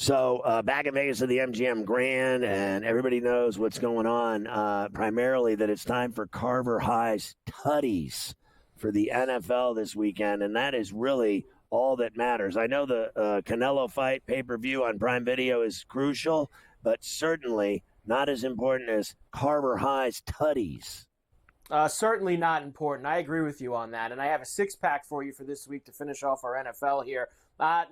So back in Vegas at the MGM Grand, and everybody knows what's going on, primarily that it's time for Carver High's Tutties for the NFL this weekend, and that is really all that matters. I know the Canelo fight pay-per-view on Prime Video is crucial, but certainly not as important as Carver High's Tutties. Certainly not important. I agree with you on that. And I have a six-pack for you for this week to finish off our NFL here.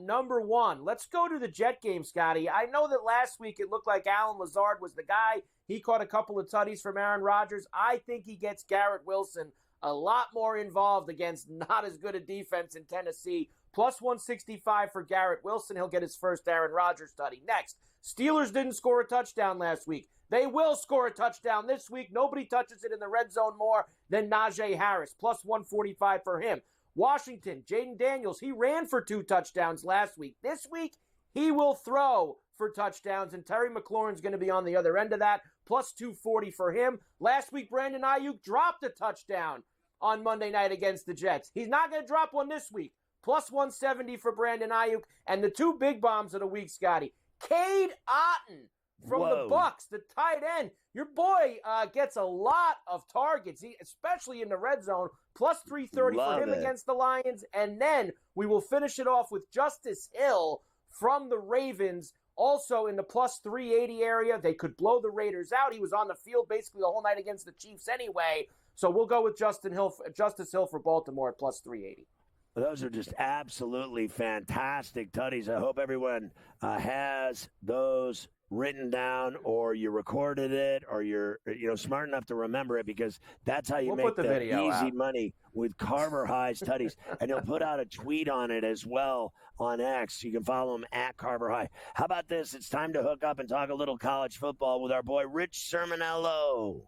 Number one, let's go to the Jet game, Scotty. I know that last week it looked like Alan Lazard was the guy. He caught a couple of tutties from Aaron Rodgers. I think he gets Garrett Wilson a lot more involved against not as good a defense in Tennessee. Plus 165 for Garrett Wilson. He'll get his first Aaron Rodgers tutty. Next, Steelers didn't score a touchdown last week. They will score a touchdown this week. Nobody touches it in the red zone more than Najee Harris. Plus 145 for him. Washington, Jaden Daniels, he ran for 2 touchdowns last week. This week, he will throw for touchdowns, and Terry McLaurin's going to be on the other end of that. Plus 240 for him. Last week, Brandon Ayuk dropped a touchdown on Monday night against the Jets. He's not going to drop one this week. Plus 170 for Brandon Ayuk. And the 2 big bombs of the week, Scotty. Cade Otton from the Bucs, the tight end. Your boy gets a lot of targets, especially in the red zone. Plus 330 for him against the Lions. And then we will finish it off with Justice Hill from the Ravens, also in the plus 380 area. They could blow the Raiders out. He was on the field basically the whole night against the Chiefs anyway. So we'll go with Justice Hill for Baltimore at plus 380. Those are just absolutely fantastic tutties. I hope everyone has those written down, or you recorded it, or you're smart enough to remember it, because that's how you make the easy money with Carver High's tutties. And he'll put out a tweet on it as well on X. You can follow him at Carver High. How about this? It's time to hook up and talk a little college football with our boy Rich Sermonello.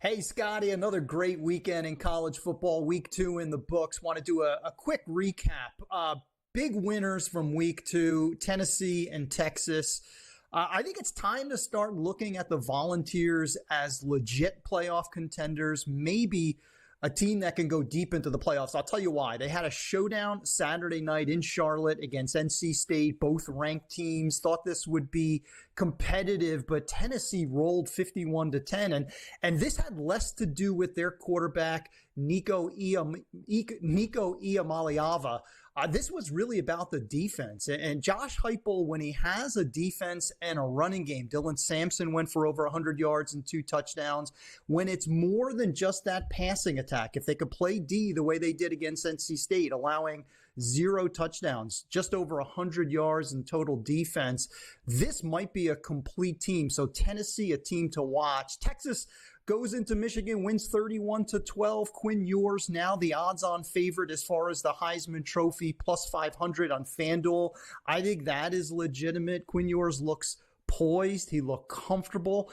Hey, Scotty, another great weekend in college football. Week 2 in the books. Want to do a quick recap. Big winners from week 2, Tennessee and Texas. I think it's time to start looking at the Volunteers as legit playoff contenders, maybe a team that can go deep into the playoffs. I'll tell you why. They had a showdown Saturday night in Charlotte against NC State, both ranked teams. Thought this would be competitive, but Tennessee rolled 51-10. And this had less to do with their quarterback, Nico Iamaleava. This was really about the defense. And Josh Heupel, when he has a defense and a running game, Dylan Sampson went for over 100 yards and 2 touchdowns. When it's more than just that passing attack, if they could play D the way they did against NC State, allowing 0 touchdowns, just over 100 yards in total defense, this might be a complete team. So Tennessee, a team to watch. Texas goes into Michigan, wins 31-12. Quinn Ewers now the odds-on favorite as far as the Heisman Trophy, plus 500 on FanDuel. I think that is legitimate. Quinn Ewers looks poised. He looked comfortable.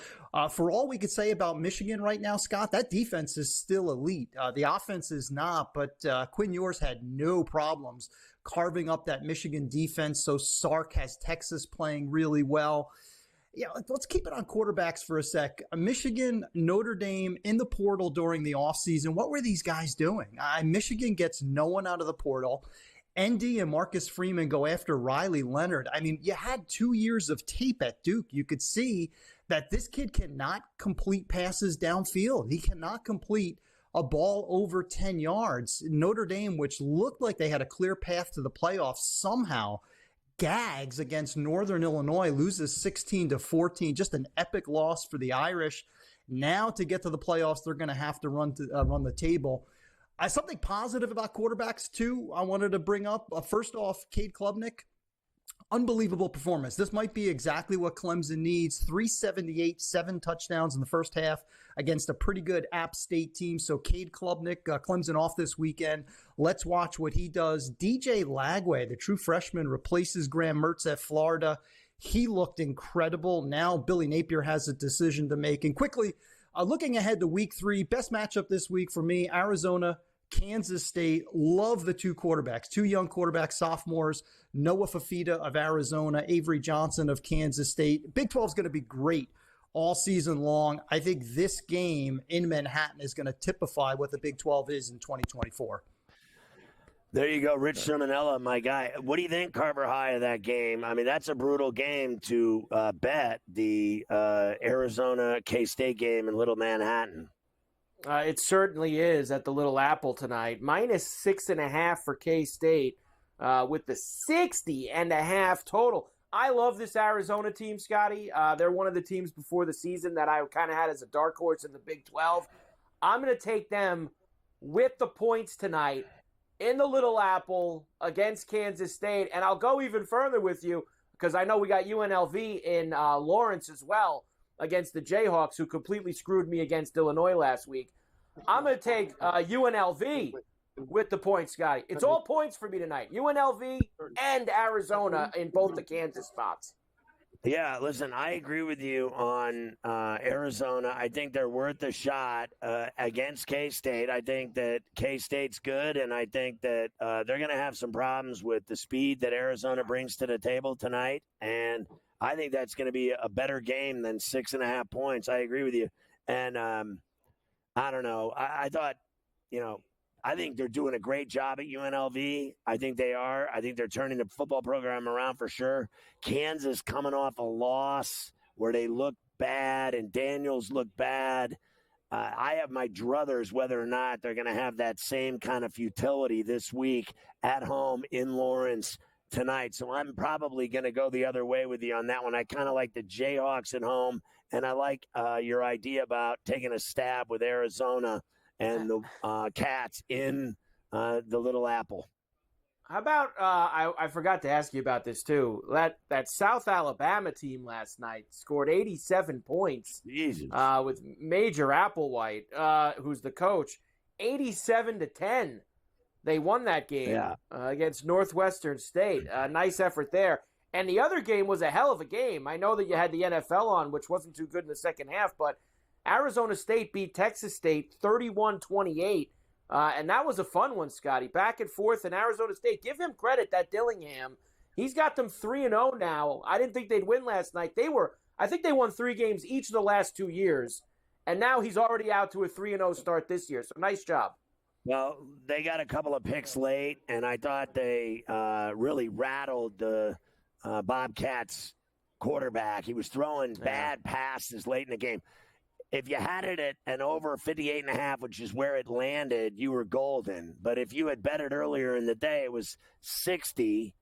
For all we could say about Michigan right now, Scott, that defense is still elite. The offense is not, but Quinn Ewers had no problems carving up that Michigan defense. So Sark has Texas playing really well. Yeah, let's keep it on quarterbacks for a sec. Michigan, Notre Dame in the portal during the offseason. What were these guys doing? Michigan gets no one out of the portal. ND and Marcus Freeman go after Riley Leonard. I mean, you had 2 years of tape at Duke. You could see that this kid cannot complete passes downfield. He cannot complete a ball over 10 yards. Notre Dame, which looked like they had a clear path to the playoffs, somehow gags against Northern Illinois, loses 16-14. Just an epic loss for the Irish. Now to get to the playoffs, they're going to have to run the table. Something positive about quarterbacks, too, I wanted to bring up. First off, Cade Klubnik, unbelievable performance. This might be exactly what Clemson needs. 378, 7 touchdowns in the first half against a pretty good App State team. So Cade Klubnik, Clemson off this weekend. Let's watch what he does. DJ Lagway, the true freshman, replaces Graham Mertz at Florida. He looked incredible. Now Billy Napier has a decision to make. And quickly, looking ahead to week 3, best matchup this week for me, Arizona, Kansas State. Love the 2 quarterbacks, 2 young quarterbacks, sophomores, Noah Fafita of Arizona, Avery Johnson of Kansas State. Big 12 is going to be great all season long. I think this game in Manhattan is going to typify what the Big 12 is in 2024. There you go, Rich Sermonella, my guy. What do you think, Carver High, of that game? I mean, that's a brutal game to bet, the Arizona K-State game in Little Manhattan. It certainly is at the Little Apple tonight. -6.5 for K-State with the 60.5 total. I love this Arizona team, Scotty. They're one of the teams before the season that I kind of had as a dark horse in the Big 12. I'm going to take them with the points tonight in the Little Apple against Kansas State. And I'll go even further with you because I know we got UNLV in Lawrence as well against the Jayhawks, who completely screwed me against Illinois last week. I'm going to take UNLV with the points, Scotty. It's all points for me tonight. UNLV and Arizona in both the Kansas spots. Yeah, listen, I agree with you on Arizona. I think they're worth a shot against K-State. I think that K-State's good, and I think that they're going to have some problems with the speed that Arizona brings to the table tonight. And I think that's going to be a better game than 6.5 points. I agree with you. And I don't know. I thought, I think they're doing a great job at UNLV. I think they are. I think they're turning the football program around for sure. Kansas coming off a loss where they look bad and Daniels look bad. I have my druthers whether or not they're going to have that same kind of futility this week at home in Lawrence tonight. So I'm probably going to go the other way with you on that one. I kind of like the Jayhawks at home, and I like your idea about taking a stab with Arizona and the Cats in the Little Apple. How about I forgot to ask you about this too. That South Alabama team last night scored 87 points. Jesus. With Major Applewhite, who's the coach, 87-10. They won that game against Northwestern State. Nice effort there. And the other game was a hell of a game. I know that you had the NFL on, which wasn't too good in the second half, but Arizona State beat Texas State 31-28. And that was a fun one, Scotty. Back and forth in Arizona State. Give him credit, that Dillingham. He's got them 3-0 now. I didn't think they'd win last night. I think they won 3 games each of the last 2 years. And now he's already out to a 3-0 start this year. So nice job. Well, they got a couple of picks late, and I thought they really rattled the Bobcats quarterback. He was throwing bad passes late in the game. If you had it at an over 58.5, which is where it landed, you were golden. But if you had bet it earlier in the day, it was 60,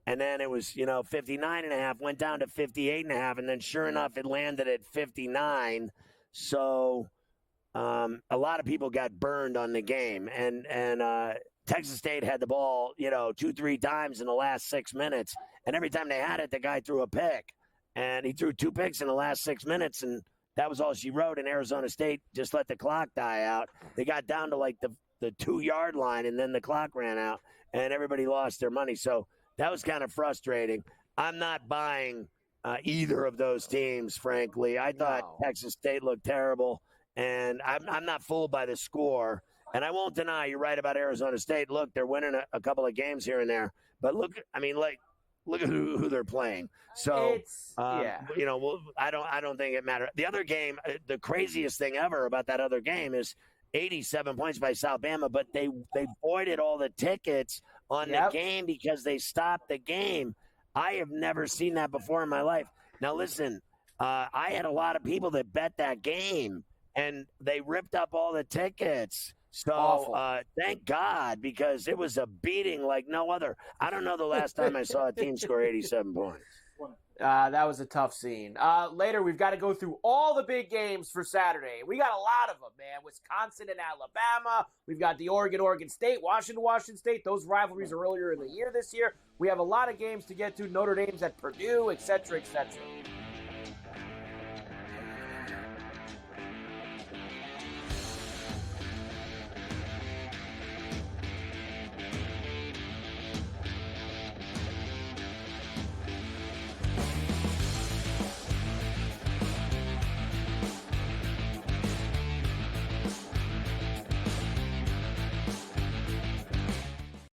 and then it was 59.5, went down to 58.5, and then sure enough, it landed at 59. So a lot of people got burned on the game, and Texas State had the ball 2-3 times in the last 6 minutes, and every time they had it, the guy threw a pick, and he threw 2 picks in the last 6 minutes, and that was all she wrote. And Arizona State just let the clock die out. They got down to like the 2-yard line, and then the clock ran out, and everybody lost their money. So that was kind of frustrating. I'm not buying either of those teams, frankly. I thought Texas State looked terrible, and I'm not fooled by the score. And I won't deny you're right about Arizona State. Look, they're winning a couple of games here and there. But look at who they're playing. So, I don't think it matters. The other game, the craziest thing ever about that other game is 87 points by South Bama, but they voided all the tickets on the game because they stopped the game. I have never seen that before in my life. Now, listen, I had a lot of people that bet that game, and they ripped up all the tickets. So thank God, because it was a beating like no other. I don't know the last time I saw a team score 87 points. That was a tough scene. Later, we've got to go through all the big games for Saturday. We got a lot of them, man. Wisconsin and Alabama. We've got the Oregon State, Washington State. Those rivalries are earlier in the year this year. We have a lot of games to get to. Notre Dame's at Purdue, et cetera, et cetera.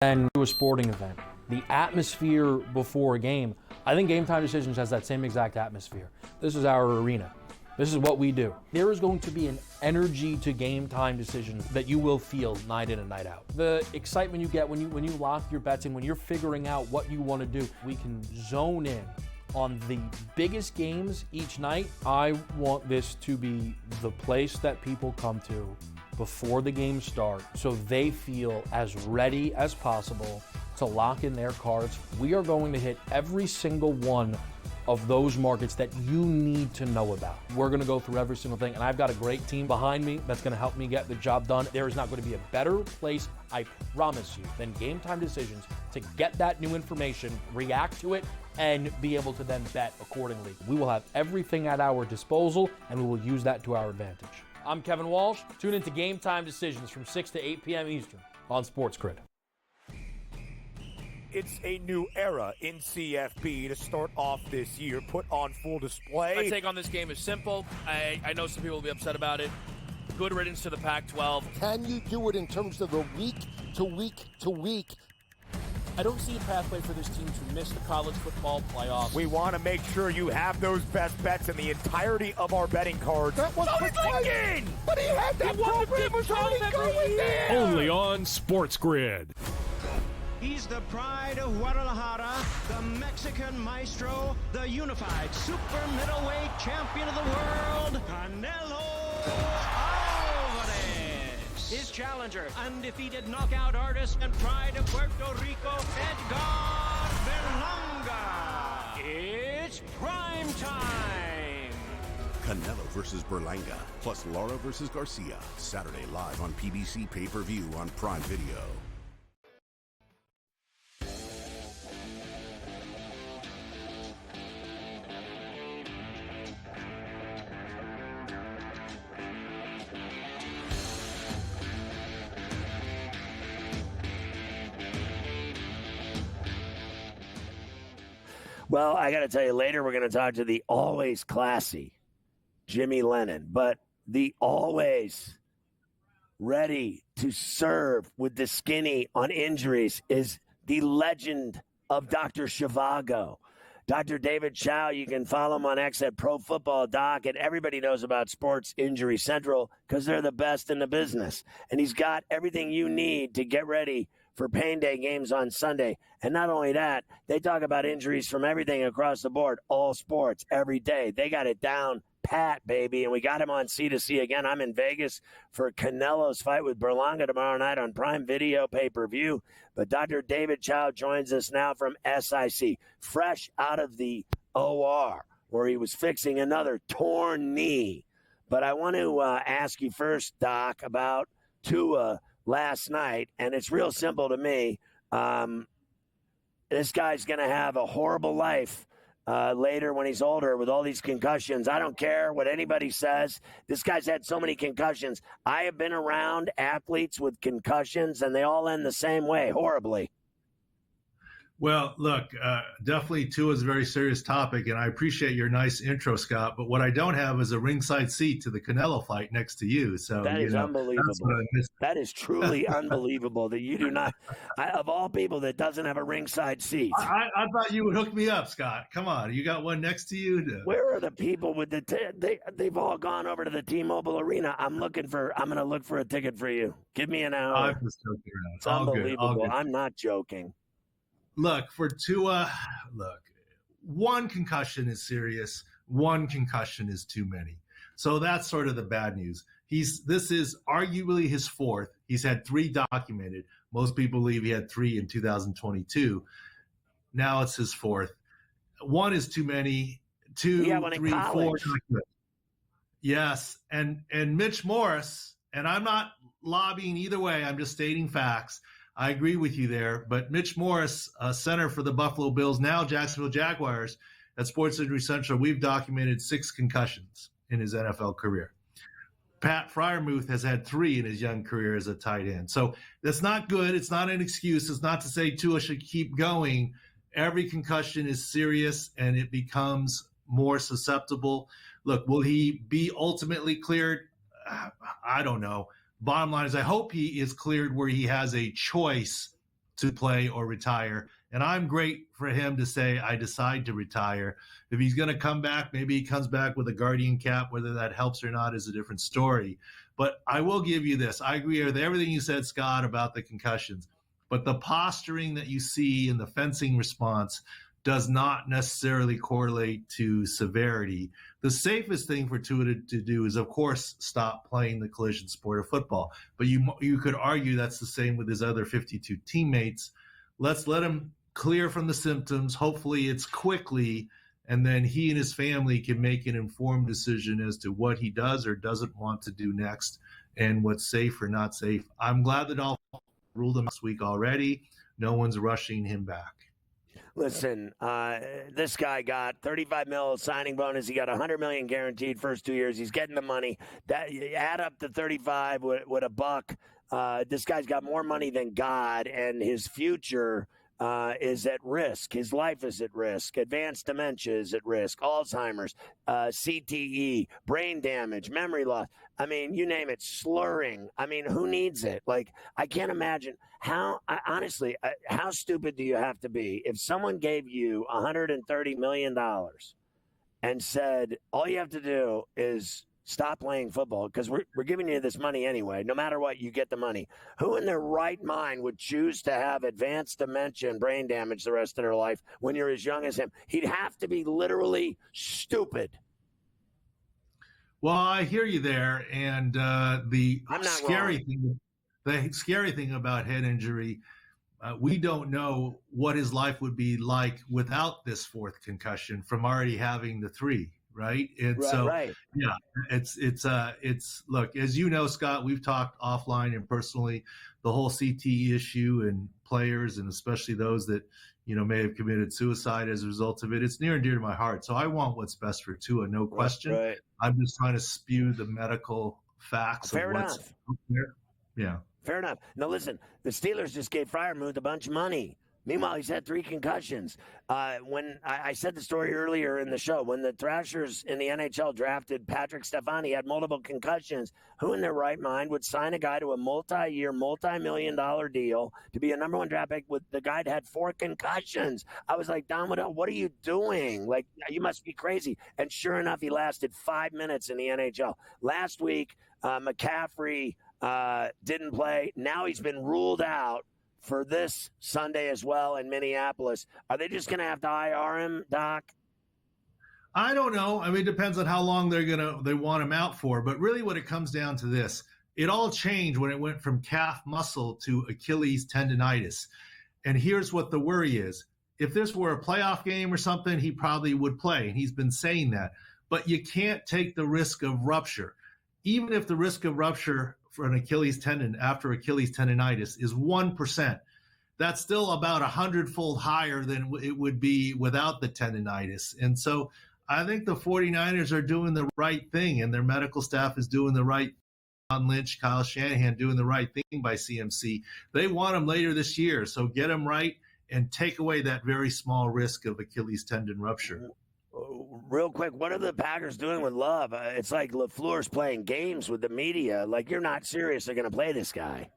And to a sporting event, the atmosphere before a game, I think Game Time Decisions has that same exact atmosphere. This is our arena. This is what we do. There is going to be an energy to game time decisions that you will feel night in and night out. The excitement you get when you lock your bets in, when you're figuring out what you want to do, we can zone in on the biggest games each night. I want this to be the place that people come to before the games start so they feel as ready as possible to lock in their cards. We are going to hit every single one of those markets that you need to know about. We're gonna go through every single thing, and I've got a great team behind me that's gonna help me get the job done. There is not gonna be a better place, I promise you, than Game Time Decisions to get that new information, react to it, and be able to then bet accordingly. We will have everything at our disposal, and we will use that to our advantage. I'm Kevin Walsh. Tune into Game Time Decisions from 6 to 8 p.m. Eastern on SportsGrid. It's a new era in CFB to start off this year, put on full display. My take on this game is simple. I know some people will be upset about it. Good riddance to the Pac-12. Can you do it in terms of the week to week to week? I don't see a pathway for this team to miss the college football playoffs. We want to make sure you have those best bets in the entirety of our betting cards. That was Lincoln! But he had that program was already going there! Only on SportsGrid. He's the pride of Guadalajara, the Mexican maestro, the unified super middleweight champion of the world, Canelo Alvarez. His challenger, undefeated knockout artist and pride of Puerto Rico, Edgar Berlanga. It's prime time. Canelo versus Berlanga, plus Lara versus Garcia. Saturday live on PBC pay-per-view on Prime Video. Well, I got to tell you, later we're going to talk to the always classy Jimmy Lennon, but the always ready to serve with the skinny on injuries is the legend of Dr. Zhivago. Dr. David Chow, you can follow him on X at Pro Football Doc, and everybody knows about Sports Injury Central because they're the best in the business. And he's got everything you need to get ready for Pain Day games on Sunday. And not only that, they talk about injuries from everything across the board, all sports, every day. They got it down pat, baby, and we got him on C2C again. I'm in Vegas for Canelo's fight with Berlanga tomorrow night on Prime Video pay-per-view. But Dr. David Chow joins us now from SIC, fresh out of the OR, where he was fixing another torn knee. But I want to ask you first, Doc, about Tua last night, and it's real simple to me. This guy's going to have a horrible life later when he's older with all these concussions. I don't care what anybody says. This guy's had so many concussions. I have been around athletes with concussions, and they all end the same way, horribly. Well, look, definitely Tua is a very serious topic, and I appreciate your nice intro, Scott. But what I don't have is a ringside seat to the Canelo fight next to you. So that is unbelievable. That is truly unbelievable that you do not, of all people, that doesn't have a ringside seat. I thought you would hook me up, Scott. Come on, you got one next to you. Where are the people with the? They've all gone over to the T-Mobile Arena. I'm going to look for a ticket for you. Give me an hour. I'm just joking around. It's unbelievable. All good. I'm not joking. Look, for Tua, one concussion is serious. One concussion is too many. So that's sort of the bad news. This is arguably his fourth. He's had 3 documented. Most people believe he had 3 in 2022. Now it's his fourth. 1 is too many. 2, 3, 4. Yes, and Mitch Morris, and I'm not lobbying either way. I'm just stating facts. I agree with you there, but Mitch Morris, center for the Buffalo Bills, now Jacksonville Jaguars, at Sports Injury Central, we've documented 6 concussions in his NFL career. Pat Freiermuth has had 3 in his young career as a tight end. So that's not good. It's not an excuse. It's not to say Tua should keep going. Every concussion is serious, and it becomes more susceptible. Look, will he be ultimately cleared? I don't know. Bottom line is I hope he is cleared where he has a choice to play or retire. And I'm great for him to say, I decide to retire. If he's going to come back, maybe he comes back with a Guardian cap. Whether that helps or not is a different story. But I will give you this. I agree with everything you said, Scott, about the concussions. But the posturing that you see in the fencing response does not necessarily correlate to severity. The safest thing for Tua to do is, of course, stop playing the collision sport of football. But you could argue that's the same with his other 52 teammates. Let's let him clear from the symptoms. Hopefully it's quickly, and then he and his family can make an informed decision as to what he does or doesn't want to do next and what's safe or not safe. I'm glad the Dolphins ruled him this week already. No one's rushing him back. Listen, this guy got $35 million signing bonus. He got $100 million guaranteed first 2 years. He's getting the money. That you add up the 35 with a buck. This guy's got more money than God, and his future is at risk. His life is at risk. Advanced dementia is at risk. Alzheimer's, CTE, brain damage, memory loss. I mean, you name it, slurring. I mean, who needs it? Like, I can't imagine honestly, how stupid do you have to be if someone gave you $130 million and said, all you have to do is stop playing football because we're giving you this money anyway. No matter what, you get the money. Who in their right mind would choose to have advanced dementia and brain damage the rest of their life when you're as young as him? He'd have to be literally stupid. Well, I hear you there. And the scary thing about head injury, we don't know what his life would be like without this fourth concussion from already having the three. Right. And yeah, it's look, as you know, Scott, we've talked offline and personally, the whole CTE issue and players, and especially those that, may have committed suicide as a result of it. It's near and dear to my heart. So I want what's best for Tua, no question. Right. I'm just trying to spew the medical facts. Fair of what's enough. there. Yeah. Fair enough. Now, listen, the Steelers just gave Freiermuth a bunch of money. Meanwhile, he's had 3 concussions. When I said the story earlier in the show, when the Thrashers in the NHL drafted Patrick Stefani, he had multiple concussions. Who in their right mind would sign a guy to a multi-year, multi-million-dollar deal to be a number 1 draft pick with the guy that had 4 concussions? I was like, Don Waddell, what are you doing? Like, you must be crazy. And sure enough, he lasted 5 minutes in the NHL. Last week, McCaffrey didn't play. Now he's been ruled out for this Sunday as well in Minneapolis. Are they just going to have to IR him, Doc? I don't know. I mean, it depends on how long they want him out for. But really what it comes down to this, it all changed when it went from calf muscle to Achilles tendonitis. And here's what the worry is. If this were a playoff game or something, he probably would play. And he's been saying that. But you can't take the risk of rupture. Even if the risk of rupture for an Achilles tendon after Achilles tendonitis is 1%. That's still about 100-fold higher than it would be without the tendonitis. And so I think the 49ers are doing the right thing, and their medical staff is doing the right thing. John Lynch, Kyle Shanahan doing the right thing by CMC. They want him later this year, so get him right and take away that very small risk of Achilles tendon rupture. Real quick, what are the Packers doing with Love? It's like LaFleur's playing games with the media. Like, you're not serious they're going to play this guy.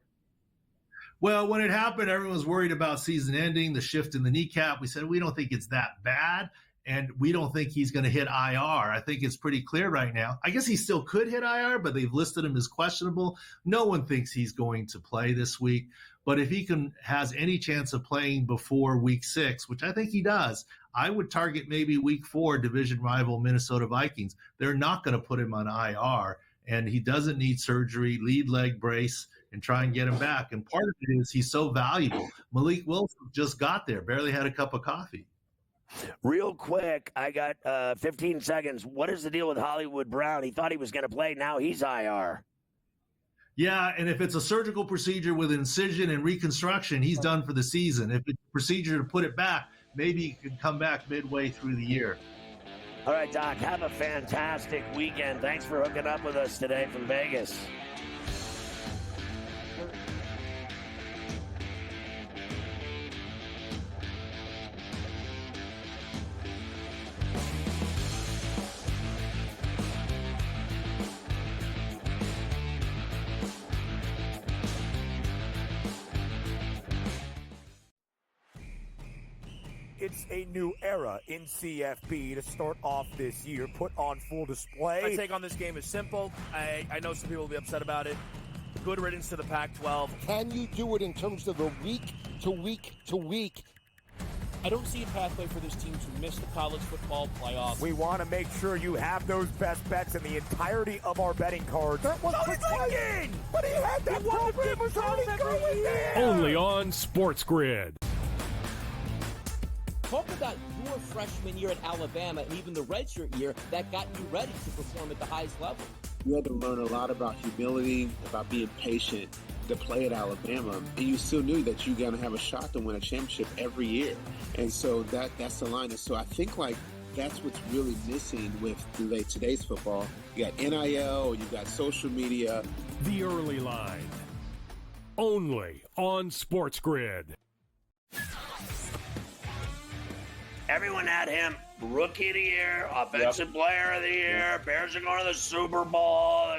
Well, when it happened, everyone was worried about season ending, the shift in the kneecap. We said, we don't think it's that bad, and we don't think he's going to hit IR. I think it's pretty clear right now. I guess he still could hit IR, but they've listed him as questionable. No one thinks he's going to play this week. But if he has any chance of playing before week 6, which I think he does, I would target maybe week 4, division rival Minnesota Vikings. They're not going to put him on IR, and he doesn't need surgery, lead leg brace, and try and get him back. And part of it is he's so valuable. Malik Wilson just got there, barely had a cup of coffee. Real quick, I got 15 seconds. What is the deal with Hollywood Brown? He thought he was going to play. Now he's IR. Yeah, and if it's a surgical procedure with incision and reconstruction, he's done for the season. If it's a procedure to put it back, maybe he could come back midway through the year. All right, Doc, have a fantastic weekend. Thanks for hooking up with us today from Vegas. It's a new era in CFB to start off this year, put on full display. My take on this game is simple. I know some people will be upset about it. Good riddance to the Pac-12. Can you do it in terms of the week to week to week? I don't see a pathway for this team to miss the college football playoffs. We want to make sure you have those best bets in the entirety of our betting cards. That was thinking! But he had that program was already going there! Only on SportsGrid. Talk about your freshman year at Alabama and even the redshirt year that got you ready to perform at the highest level. You had to learn a lot about humility, about being patient to play at Alabama, and you still knew that you're going to have a shot to win a championship every year. And so that's the line. And so I think that's what's really missing with today's football. You got NIL, you got social media. The Early Line. Only on SportsGrid. Everyone had him Rookie of the Year, Offensive Player of the Year. Bears are going to the Super Bowl.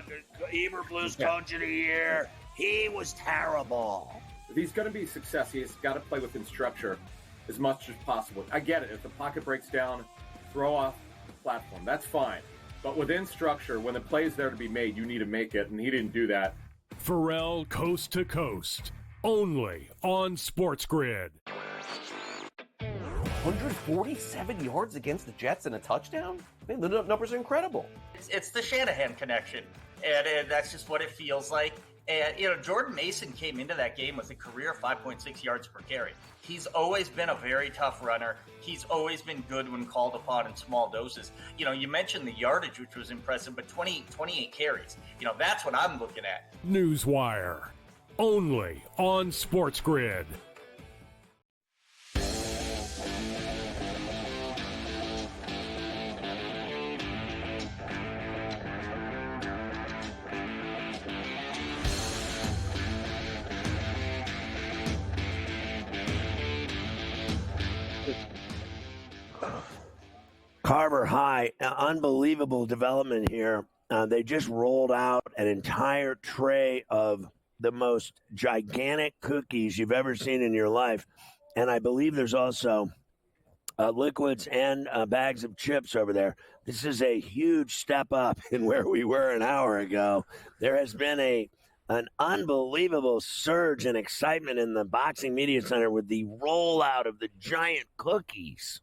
Eberflus Coach of the Year. He was terrible. If he's going to be a success, he's got to play within structure as much as possible. I get it. If the pocket breaks down, throw off the platform. That's fine. But within structure, when the play is there to be made, you need to make it, and he didn't do that. Ferrall Coast to Coast. Only on SportsGrid. 147 yards against the Jets and a touchdown? I mean, the numbers are incredible. It's the Shanahan connection, and that's just what it feels like. And, Jordan Mason came into that game with a career 5.6 yards per carry. He's always been a very tough runner. He's always been good when called upon in small doses. You mentioned the yardage, which was impressive, but 28 carries. That's what I'm looking at. Newswire. Only on SportsGrid. Carver High, unbelievable development here. They just rolled out an entire tray of the most gigantic cookies you've ever seen in your life. And I believe there's also liquids and bags of chips over there. This is a huge step up in where we were an hour ago. There has been an unbelievable surge in excitement in the Boxing Media Center with the rollout of the giant cookies.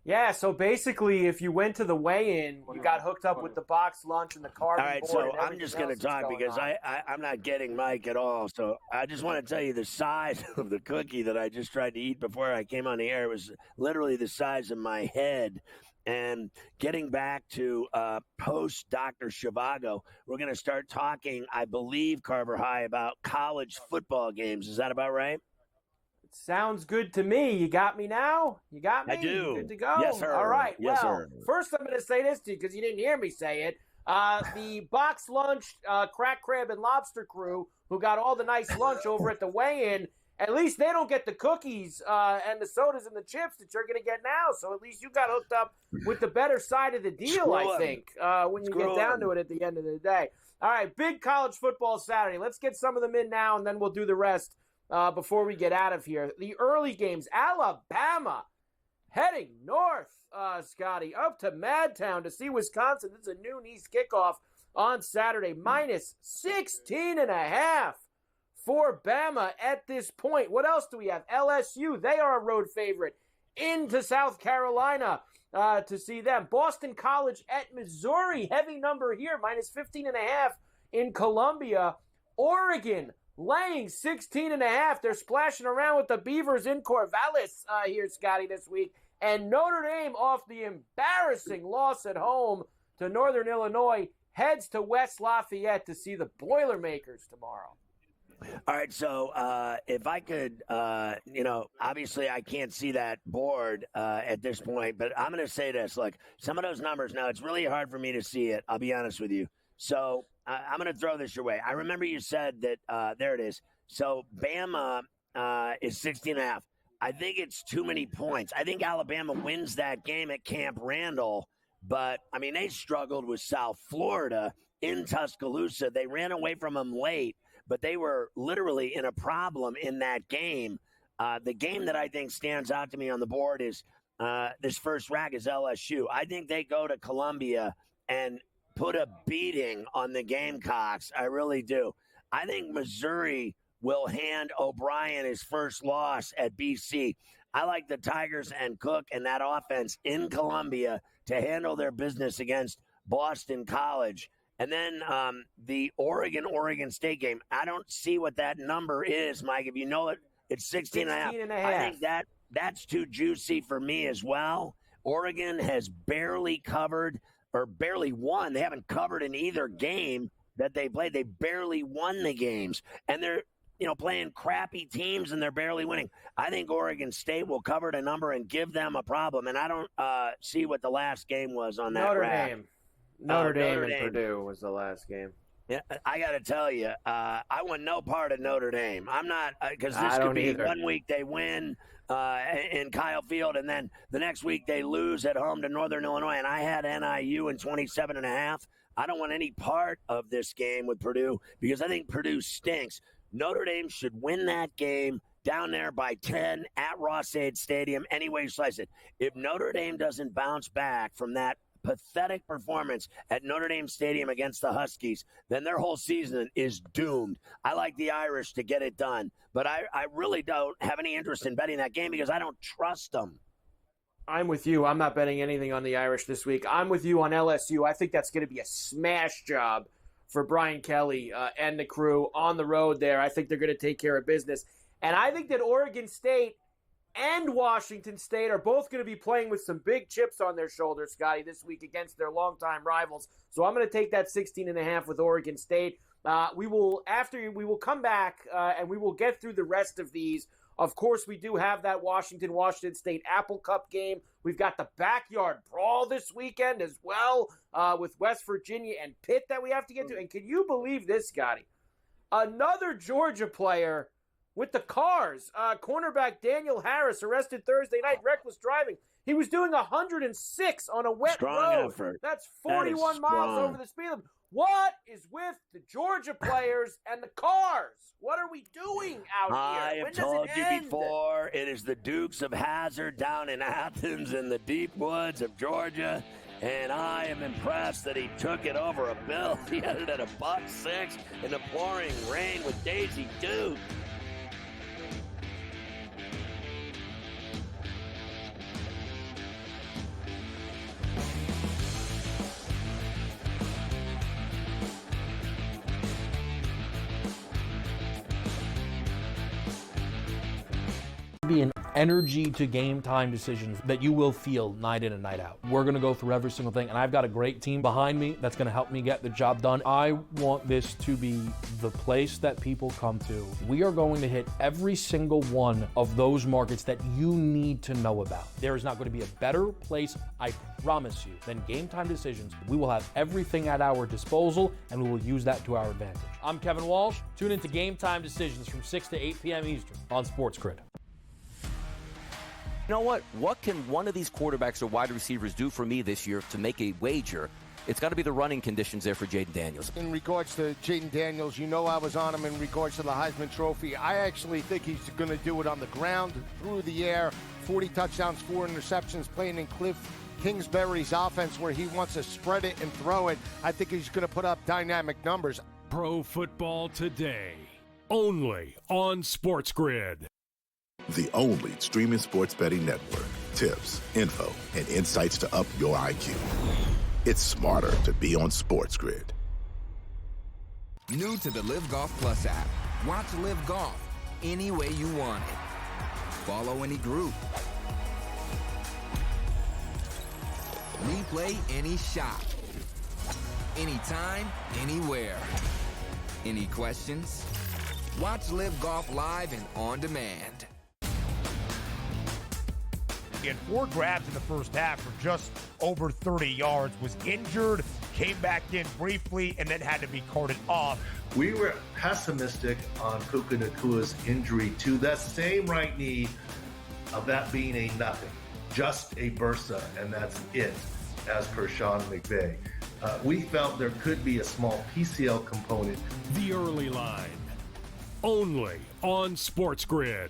Yeah, so basically, if you went to the weigh-in, you got hooked up with the box lunch and the cardboard. All right, so I'm just going to talk because I'm not getting Mike at all. So I just want to tell you the size of the cookie that I just tried to eat before I came on the air. It was literally the size of my head. And getting back to post Dr. Zhivago, we're going to start talking, I believe, Carver High, about college football games. Is that about right? Sounds good to me. You got me now? You got me? I do. Good to go? Yes, sir. All right. Yes, well, sir. First I'm going to say this to you because you didn't hear me say it. The box lunch, crack crab, and lobster crew who got all the nice lunch over at the weigh-in, at least they don't get the cookies and the sodas and the chips that you're going to get now. So at least you got hooked up with the better side of the deal, I think, when you get down to it at the end of the day. All right, big college football Saturday. Let's get some of them in now, and then we'll do the rest before we get out of here. The early games, Alabama heading north, Scotty, up to Madtown to see Wisconsin. This is a noon East kickoff on Saturday, minus 16.5 for Bama at this point. What else do we have? LSU, they are a road favorite into South Carolina to see them. Boston College at Missouri, heavy number here, minus 15.5 in Columbia. Oregon laying 16.5. They're splashing around with the Beavers in Corvallis here, Scotty, this week. And Notre Dame, off the embarrassing loss at home to Northern Illinois, heads to West Lafayette to see the Boilermakers tomorrow. All right, so if I could, obviously I can't see that board at this point, but I'm going to say this. Look, some of those numbers, now it's really hard for me to see it. I'll be honest with you. So I'm going to throw this your way. I remember you said that, there it is. So Bama is 16.5. I think it's too many points. I think Alabama wins that game at Camp Randall, but, I mean, they struggled with South Florida in Tuscaloosa. They ran away from them late, but they were literally in a problem in that game. The game that I think stands out to me on the board is this first rack is LSU. I think they go to Columbia and put a beating on the Gamecocks. I really do. I think Missouri will hand O'Brien his first loss at BC. I like the Tigers and Cook and that offense in Columbia to handle their business against Boston College. And then the Oregon State game. I don't see what that number is, Mike. If you know it, it's 16.5. I think that's too juicy for me as well. Oregon has barely covered or barely won. They haven't covered in either game that they played. They barely won the games. And they're playing crappy teams and they're barely winning. I think Oregon State will cover the number and give them a problem. And I don't see what the last game was on that rack. Notre Dame and Purdue was the last game. Yeah, I got to tell you, I want no part of Notre Dame. I'm not, because this could be either. 1 week they win in Kyle Field, and then the next week they lose at home to Northern Illinois, and I had NIU in 27.5. I don't want any part of this game with Purdue because I think Purdue stinks. Notre Dame should win that game down there by 10 at Ross-Ade Stadium, any way you slice it. If Notre Dame doesn't bounce back from that pathetic performance at Notre Dame Stadium against the Huskies, then their whole season is doomed. I like the Irish to get it done, but I really don't have any interest in betting that game because I don't trust them. I'm with you. I'm not betting anything on the Irish this week. I'm with you on LSU. I think that's going to be a smash job for Brian Kelly and the crew on the road there. I think they're going to take care of business. And I think that Oregon State and Washington State are both going to be playing with some big chips on their shoulders, Scotty, this week against their longtime rivals. So I'm going to take that 16.5 with Oregon State. We will come back and we will get through the rest of these. Of course, we do have that Washington State Apple Cup game. We've got the backyard brawl this weekend as well with West Virginia and Pitt that we have to get to. And can you believe this, Scotty? Another Georgia player with the cars. Cornerback Daniel Harris arrested Thursday night, reckless driving. He was doing 106 on a wet road. Effort. That's 41 miles over the speed limit. What is with the Georgia players and the cars? What are we doing out here? I have told you before, it is the Dukes of Hazzard down in Athens in the deep woods of Georgia. And I am impressed that he took it over a bill. He had it at $1.06 in the pouring rain with Daisy Duke. Be an energy to game time decisions that you will feel night in and night out. We're going to go through every single thing, and I've got a great team behind me that's going to help me get the job done. I want this to be the place that people come to. We are going to hit every single one of those markets that you need to know about. There is not going to be a better place, I promise you, than Game Time Decisions. We will have everything at our disposal, and we will use that to our advantage. I'm Kevin Walsh. Tune into Game Time Decisions from 6 to 8 p.m. Eastern on SportsGrid. You know what? What can one of these quarterbacks or wide receivers do for me this year to make a wager? It's got to be the running conditions there for Jaden Daniels. In regards to Jaden Daniels, you know I was on him in regards to the Heisman Trophy. I actually think he's going to do it on the ground, through the air, 40 touchdowns, 4 interceptions, playing in Cliff Kingsbury's offense where he wants to spread it and throw it. I think he's going to put up dynamic numbers. Pro Football Today, only on SportsGrid. The only streaming sports betting network. Tips, info, and insights to up your IQ. It's smarter to be on SportsGrid. New to the Live Golf Plus app. Watch Live Golf any way you want it. Follow any group. Replay any shot. Anytime, anywhere. Any questions? Watch Live Golf live and on demand. He had 4 grabs in the first half for just over 30 yards, was injured, came back in briefly, and then had to be carted off. We were pessimistic on Puka Nakua's injury to that same right knee, of that being a nothing, just a bursa, and that's it, as per Sean McVay. We felt there could be a small PCL component. The Early Line, only on SportsGrid.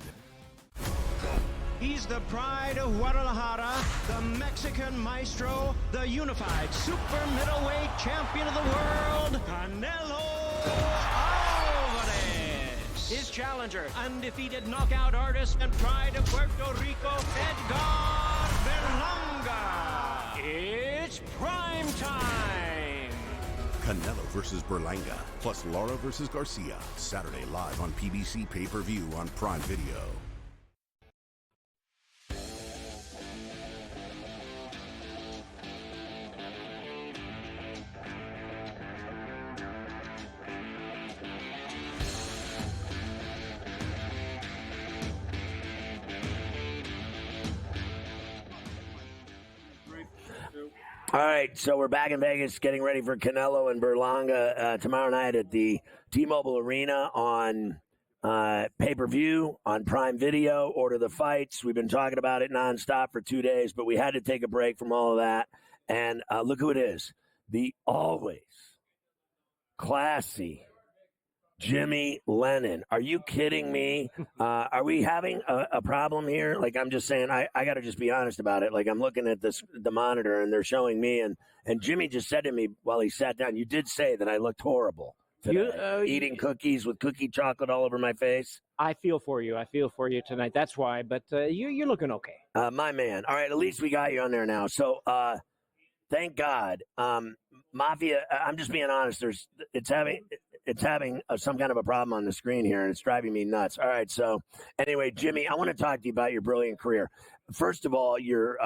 He's the pride of Guadalajara, the Mexican maestro, the unified super middleweight champion of the world, Canelo Alvarez. His challenger, undefeated knockout artist and pride of Puerto Rico, Edgar Berlanga. It's prime time. Canelo versus Berlanga, plus Lara versus Garcia. Saturday live on PBC pay-per-view on Prime Video. All right, so we're back in Vegas getting ready for Canelo and Berlanga tomorrow night at the T-Mobile Arena on pay-per-view, on Prime Video. Order the fights. We've been talking about it nonstop for 2 days, but we had to take a break from all of that. And look who it is, the always classy Jimmy Lennon. Are you kidding me? Are we having a problem here? Like, I'm just saying, I got to just be honest about it. Like, I'm looking at the monitor, and they're showing me, and Jimmy just said to me while he sat down, you did say that I looked horrible today, eating cookies with cookie chocolate all over my face. I feel for you. I feel for you tonight. That's why. But you're looking okay. My man. All right, at least we got you on there now. So, thank God. Mafia, I'm just being honest. It's having some kind of a problem on the screen here, and it's driving me nuts. All right, so anyway, Jimmy, I want to talk to you about your brilliant career. First of all, you're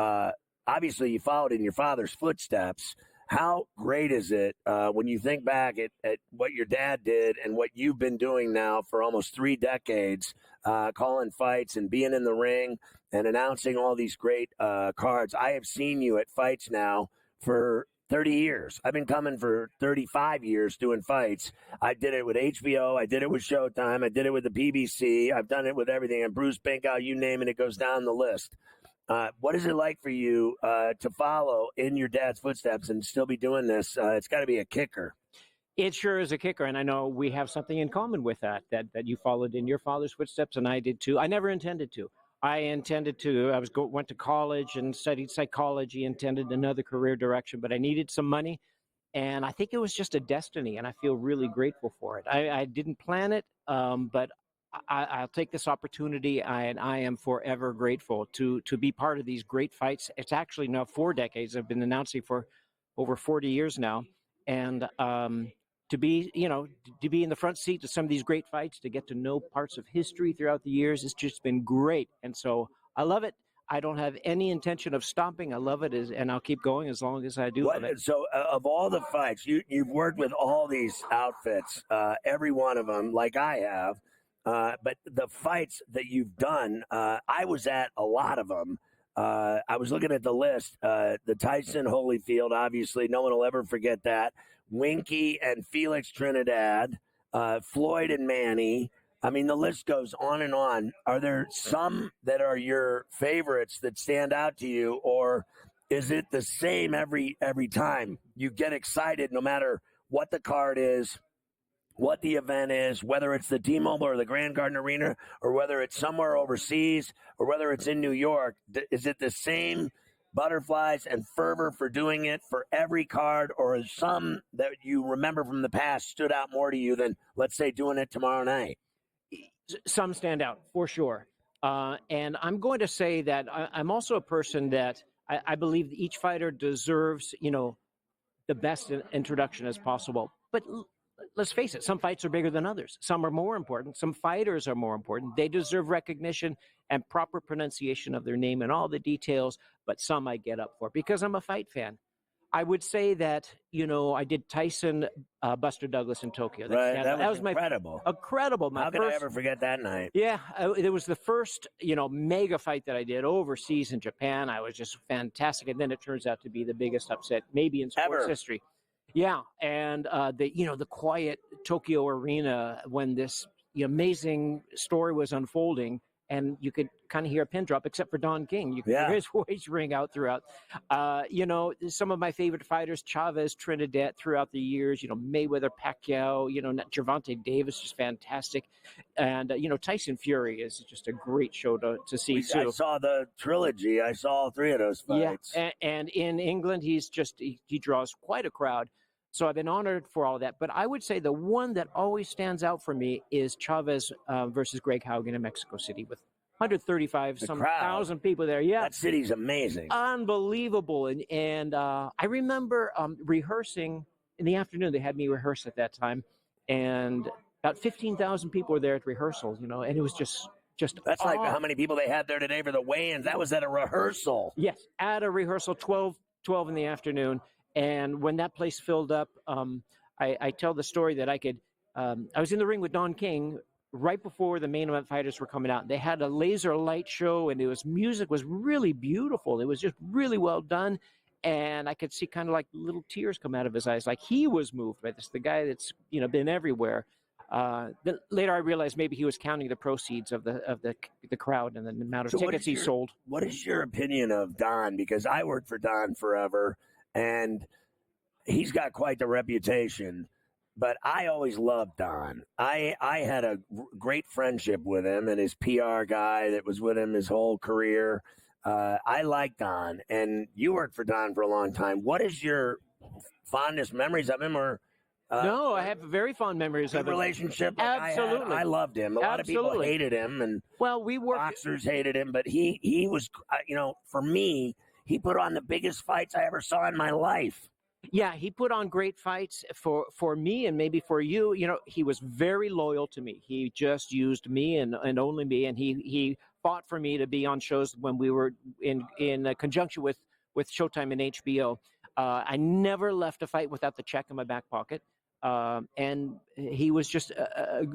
obviously you followed in your father's footsteps. How great is it when you think back at what your dad did and what you've been doing now for almost 3 decades, calling fights and being in the ring and announcing all these great cards. I have seen you at fights now for 30 years. I've been coming for 35 years doing fights. I did it with HBO. I did it with Showtime. I did it with the PBC. I've done it with everything. And Bruce Binkow, you name it, it goes down the list. What is it like for you to follow in your dad's footsteps and still be doing this? It's got to be a kicker. It sure is a kicker, and I know we have something in common with that you followed in your father's footsteps, and I did too. I never intended to. I went to college and studied psychology, intended another career direction, but I needed some money, and I think it was just a destiny, and I feel really grateful for it. I didn't plan it, but I'll take this opportunity, and I am forever grateful to be part of these great fights. It's actually now 4 decades. I've been announcing for over 40 years now, and to be in the front seat to some of these great fights, to get to know parts of history throughout the years, it's just been great. And so I love it. I don't have any intention of stopping. I love it, and I'll keep going as long as I do. So of all the fights, you've worked with all these outfits, every one of them, like I have. But the fights that you've done, I was at a lot of them. I was looking at the list. The Tyson Holyfield, obviously, no one will ever forget that. Winky and Felix Trinidad, Floyd and Manny. I mean, the list goes on and on. Are there some that are your favorites that stand out to you, or is it the same every time? You get excited no matter what the card is, what the event is, whether it's the T-Mobile or the Grand Garden Arena, or whether it's somewhere overseas, or whether it's in New York. Is it the same butterflies and fervor for doing it for every card, or is some that you remember from the past stood out more to you than, let's say, doing it tomorrow night? Some stand out for sure. And I'm going to say that I'm also a person that I believe that each fighter deserves, the best introduction as possible. But let's face it, some fights are bigger than others. Some are more important. Some fighters are more important. They deserve recognition and proper pronunciation of their name and all the details, but some I get up for because I'm a fight fan. I would say that, I did Tyson, Buster Douglas in Tokyo. That was incredible. Incredible. How could I ever forget that night? Yeah, it was the first, mega fight that I did overseas in Japan. I was just fantastic. And then it turns out to be the biggest upset maybe in sports history. Yeah, and the quiet Tokyo arena when this amazing story was unfolding, and you could kind of hear a pin drop, except for Don King. You could hear his voice ring out throughout. Some of my favorite fighters, Chavez, Trinidad, throughout the years, Mayweather, Pacquiao, Gervonta Davis is fantastic. And, Tyson Fury is just a great show to see, too. I saw the trilogy. I saw all three of those fights. Yeah, and in England, he draws quite a crowd. So I've been honored for all that. But I would say the one that always stands out for me is Chavez versus Greg Haugen in Mexico City with 135,000 people there. Yeah, that city's amazing, unbelievable. And I remember rehearsing in the afternoon. They had me rehearse at that time, and about 15,000 people were there at rehearsal. And it was just that's like how many people they had there today for the weigh-ins. That was at a rehearsal. Yes, at a rehearsal, 12 in the afternoon. And when that place filled up, I tell the story that I was in the ring with Don King right before the main event fighters were coming out. They had a laser light show, and music was really beautiful. It was just really well done. And I could see kind of like little tears come out of his eyes, like he was moved by this, the guy that's, been everywhere. Later I realized maybe he was counting the proceeds of the crowd and the amount of tickets he sold. What is your opinion of Don? Because I worked for Don forever, and he's got quite the reputation, but I always loved Don. I had a great friendship with him and his PR guy that was with him his whole career. I like Don, and you worked for Don for a long time. What is your fondest memories of him? Or no, I have very fond memories of him. Relationship. Like Absolutely. I loved him. A lot of people hated him, and boxers hated him, but he was, for me, he put on the biggest fights I ever saw in my life. Yeah, he put on great fights for me and maybe for you. He was very loyal to me. He just used me and only me, and he fought for me to be on shows when we were in conjunction with Showtime and HBO. I never left a fight without the check in my back pocket, and he was just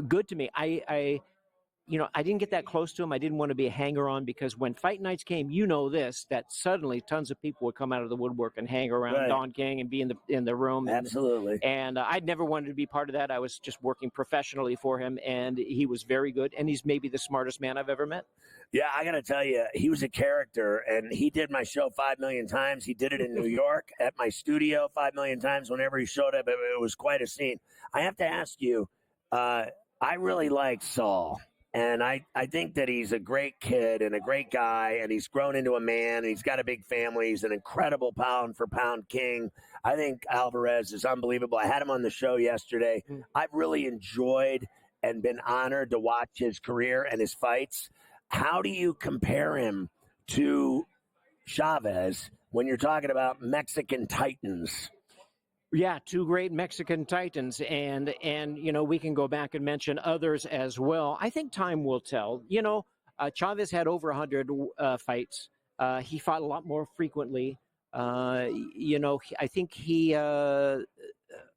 good to me. I didn't get that close to him. I didn't want to be a hanger-on because when fight nights came, that suddenly tons of people would come out of the woodwork and hang around Don King and be in the room. Absolutely. And I'd never wanted to be part of that. I was just working professionally for him, and he was very good. And he's maybe the smartest man I've ever met. Yeah, I got to tell you, he was a character, and he did my show 5 million times. He did it in New York at my studio 5 million times whenever he showed up. It was quite a scene. I have to ask you, I really like Saul. And I think that he's a great kid and a great guy, and he's grown into a man, and he's got a big family. He's an incredible pound-for-pound king. I think Alvarez is unbelievable. I had him on the show yesterday. I've really enjoyed and been honored to watch his career and his fights. How do you compare him to Chavez when you're talking about Mexican titans? Yeah, two great Mexican titans, and we can go back and mention others as well. I think time will tell. Chavez had over 100 fights. He fought a lot more frequently. I think he,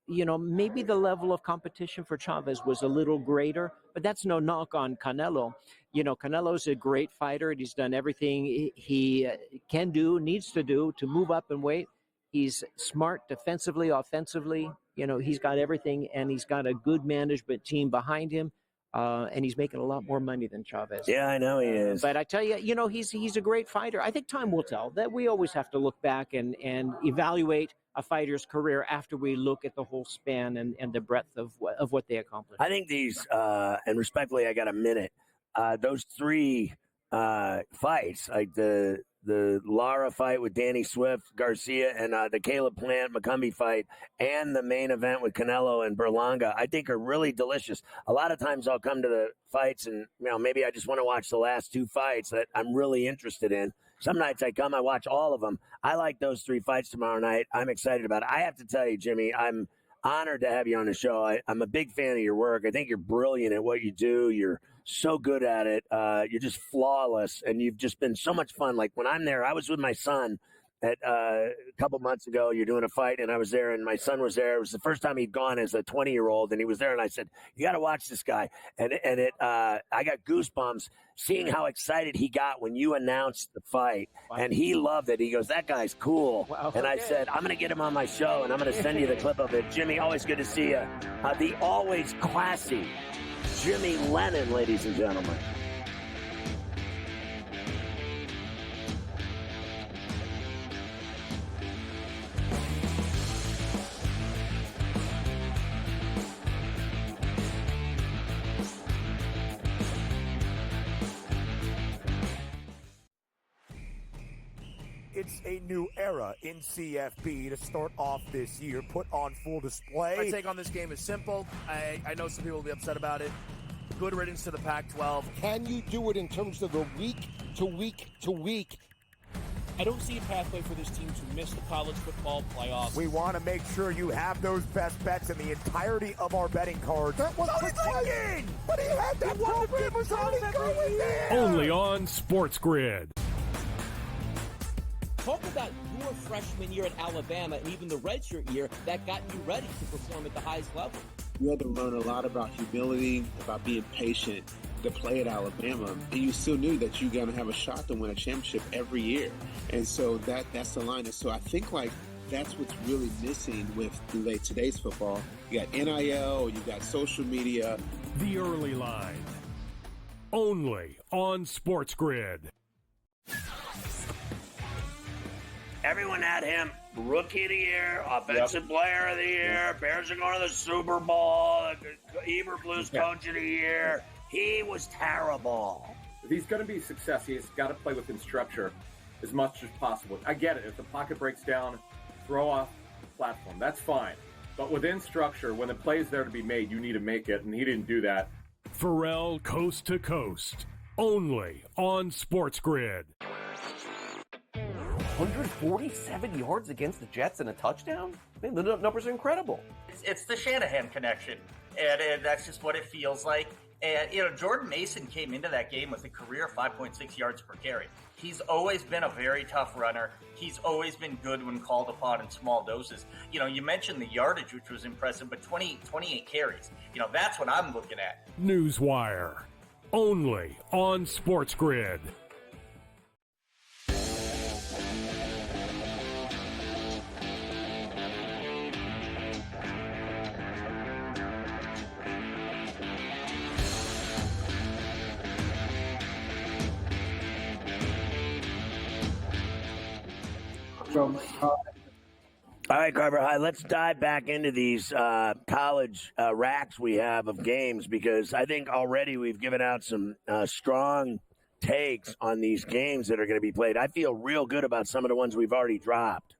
maybe the level of competition for Chavez was a little greater, but that's no knock on Canelo. Canelo's a great fighter, and he's done everything he can do, needs to do to move up in weight. He's smart defensively, offensively. He's got everything, and he's got a good management team behind him, and he's making a lot more money than Chavez. Yeah, I know he is. But I tell you, he's a great fighter. I think time will tell. That we always have to look back and evaluate a fighter's career after we look at the whole span and the breadth of what they accomplished. I think these, and respectfully, I got a minute. Those three fights, like the Lara fight with Danny Swift, Garcia, and the Caleb Plant McCumbee fight, and the main event with Canelo and Berlanga, I think are really delicious. A lot of times I'll come to the fights and, maybe I just want to watch the last two fights that I'm really interested in. Some nights I come, I watch all of them. I like those three fights tomorrow night. I'm excited about it. I have to tell you, Jimmy, I'm honored to have you on the show. I'm a big fan of your work. I think you're brilliant at what you do. You're so good at it. You're just flawless, and you've just been so much fun. Like when I'm there, I was with my son at a couple months ago. You're doing a fight, and I was there, and my son was there. It was the first time he'd gone as a 20-year-old, and he was there, and I said, "You got to watch this guy." And I got goosebumps seeing how excited he got when you announced the fight, and he loved it. He goes, "That guy's cool." Wow. And I said, "I'm going to get him on my show, and I'm going to send you the clip of it." Jimmy, always good to see you. The always classy Jimmy Lennon, ladies and gentlemen. it's a new era in CFB to start off this year, put on full display. My take on this game is simple. I know some people will be upset about it. Good riddance to the Pac-12. Can you do it in terms of a week to week to week? I don't see a pathway for this team to miss the college football playoffs. We want to make sure you have those best bets in the entirety of our betting cards. That was Lincoln! But he had that program was already going there! Only on SportsGrid. Talk about your freshman year at Alabama and even the redshirt year that got you ready to perform at the highest level. You had to learn a lot about humility, about being patient to play at Alabama. And you still knew that you're going to have a shot to win a championship every year. And so that's the line. And so I think that's what's really missing with today's football. You got NIL, you got social media. The Early Line. Only on SportsGrid. Everyone had him Rookie of the Year, Offensive Player of the Year. Bears are going to the Super Bowl. Eberflus Coach of the Year. He was terrible. If he's going to be success, he's got to play within structure as much as possible. I get it. If the pocket breaks down, throw off the platform. That's fine. But within structure, when the play is there to be made, you need to make it, and he didn't do that. Ferrall Coast to Coast. Only on SportsGrid. 147 yards against the Jets and a touchdown? I mean, the numbers are incredible. It's the Shanahan connection, and that's just what it feels like. And, Jordan Mason came into that game with a career 5.6 yards per carry. He's always been a very tough runner. He's always been good when called upon in small doses. You mentioned the yardage, which was impressive, but 28 carries. That's what I'm looking at. Newswire. Only on SportsGrid. All right, Carver High, let's dive back into these college racks we have of games, because I think already we've given out some strong takes on these games that are going to be played. I feel real good about some of the ones we've already dropped.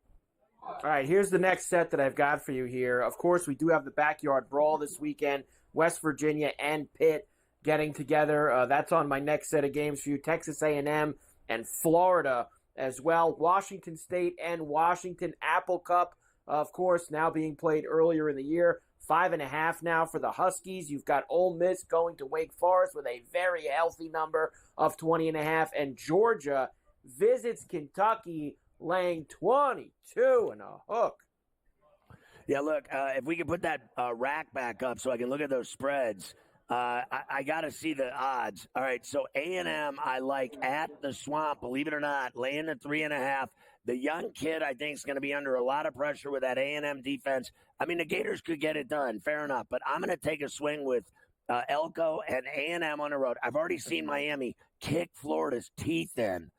All right, here's the next set that I've got for you here. Of course, we do have the Backyard Brawl this weekend. West Virginia and Pitt getting together. That's on my next set of games for you. Texas A&M and Florida as well. Washington State and Washington. Apple Cup, of course, now being played earlier in the year. 5.5 now for the Huskies. You've got Ole Miss going to Wake Forest with a very healthy number of 20.5. And Georgia visits Kentucky laying 22 and a hook. Yeah, look, if we can put that rack back up so I can look at those spreads, I got to see the odds. All right, so A&M I like at the Swamp, believe it or not, laying the 3.5. The young kid, I think, is going to be under a lot of pressure with that A&M defense. I mean, the Gators could get it done, fair enough, but I'm going to take a swing with Elko and A&M on the road. I've already seen Miami kick Florida's teeth in.